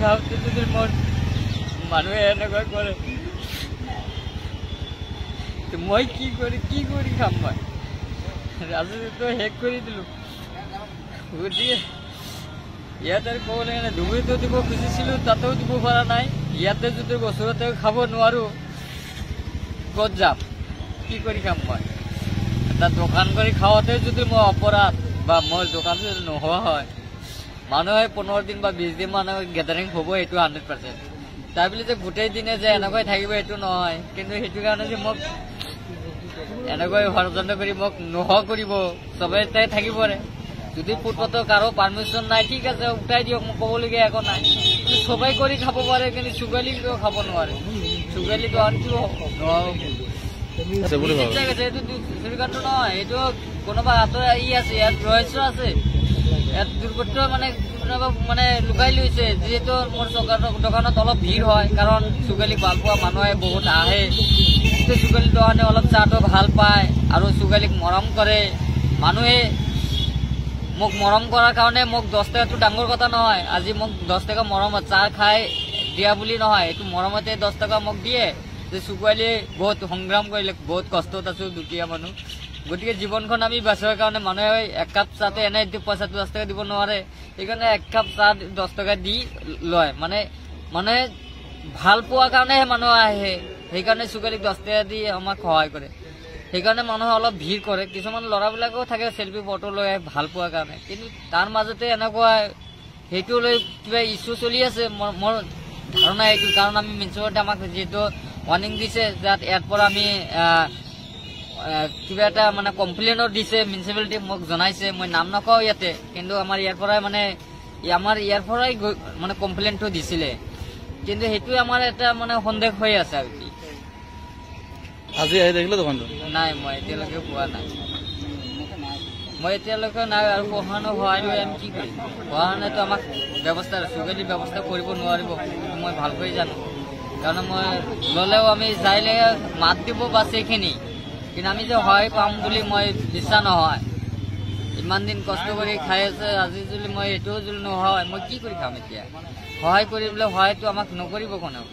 খাওঁতে যদি মোৰ মানুহে এনেকুৱা কৰে মই কি কৰি খাম? মই ৰাজনীতিটো শেষ কৰি দিলোঁ। গতিকে ইয়াত আৰু ক'ব লাগে ধুবুৰীতো দিব খুজিছিলোঁ, তাতেও দিব পৰা নাই। ইয়াতে যদি ওচৰতে খাব নোৱাৰোঁ, ক'ত যাম? কি কৰি খাম? মই এটা দোকান কৰি খাওঁতে যদি মই অপৰাধ বা মোৰ দোকান যদি নোহোৱা হয়, মানুহে 15 দিন বা 20 দিন মানুহ গেডাৰিং হ'ব, এইটো 100%। তাৰ বুলি যে গোটেই দিনে যে এনেকৈ থাকিব এইটো নহয়। কিন্তু সেইটো কাৰণে যে মোক এনেকৈ ষড়যন্ত্ৰ কৰি মোক নোহোৱা কৰিব, চবেই তাই থাকিবৰে। যদি ফুটপাথৰ কাৰো পাৰ্মিশ্যন নাই, ঠিক আছে উঠাই দিয়ক, মোক ক'বলগীয়া একো নাই। কিন্তু চবেই কৰি খাব পাৰে, কিন্তু চুগালিটো খাব নোৱাৰে। চুগালিটো আনটো এইটো নহয়, এইটো কোনোবা হাতৰ ই আছে, ইয়াত ৰহস্য আছে, ইয়াত দুৰ্গত মানে লুকাই লৈছে। যিহেতু মোৰ দোকানত অলপ ভিৰ হয়, কাৰণ চুগালি ভাল পোৱা মানুহে বহুত আহে। চুগালি দোকানে অলপ চাহটো ভাল পায় আৰু চুগালিক মৰম কৰে মানুহে। মোক মৰম কৰাৰ কাৰণে মোক 10 টকাটো ডাঙৰ কথা নহয়। আজি মোক 10 টকা মৰমত চাহ খাই দিয়া বুলি নহয়, এইটো মৰমতে 10 টকা মোক দিয়ে। যে চুগালি বহুত সংগ্ৰাম কৰিলে, বহুত কষ্টত আছো, দুখীয়া মানুহ। গতিকে জীৱনখন আমি বাচোৱাৰ কাৰণে মানুহে এক কাপ চাহতে এনে পইচাটো 10 টকা দিব নোৱাৰে। সেইকাৰণে এক কাপ চাহ 10 টকা দি লয়। মানে ভাল পোৱাৰ কাৰণেহে মানুহ আহে। সেইকাৰণে চুগালিক 10 টকা দি আমাক সহায় কৰে। সেইকাৰণে মানুহে অলপ ভিৰ কৰে। কিছুমান ল'ৰাবিলাকেও থাকে চেল্ফি ফটো লৈ ভাল পোৱাৰ কাৰণে, কিন্তু তাৰ মাজতে এনেকুৱা সেইটো লৈ কিবা ইছ্যু চলি আছে। মোৰ ধাৰণা এইটো, কাৰণ আমি মিউনিচিপালিটি আমাক যিহেতু ৱাৰ্ণিং দিছে, যাত ইয়াৰ পৰা আমি কিবা এটা মানে কমপ্লেইনো দিছে, মিউনিচিপালিটি মোক জনাইছে। মই নাম নকওঁ ইয়াতে, কিন্তু আমাৰ ইয়াৰ পৰাই মানে কমপ্লেইনটো দিছিলে। কিন্তু সেইটোৱে আমাৰ এটা মানে সন্দেহ হৈ আছে আৰু কি। আজি আহি দেখিলে দোকানটো নাই, মই এতিয়ালৈকে পোৱা নাই। আৰু প্ৰশাসনৰ সহায় লৈ আমি কি কৰিম? প্ৰশাসনেতো আমাক চুগালি ব্যৱস্থা কৰিব নোৱাৰিব, মই ভালকৈ জানো। কাৰণ মই ল'লেও আমি যাইলে মাত দিব বাছ এইখিনি, কিন্তু আমি যে সহায় পাম বুলি মই বিশ্বাস নহয়। ইমান দিন কষ্ট কৰি খাই আছে, আজি যদি মই এইটোও যদি নহয়, মই কি কৰি খাম এতিয়া? সহায় কৰিবলৈ সহায়টো আমাক নকৰিব কোনেও।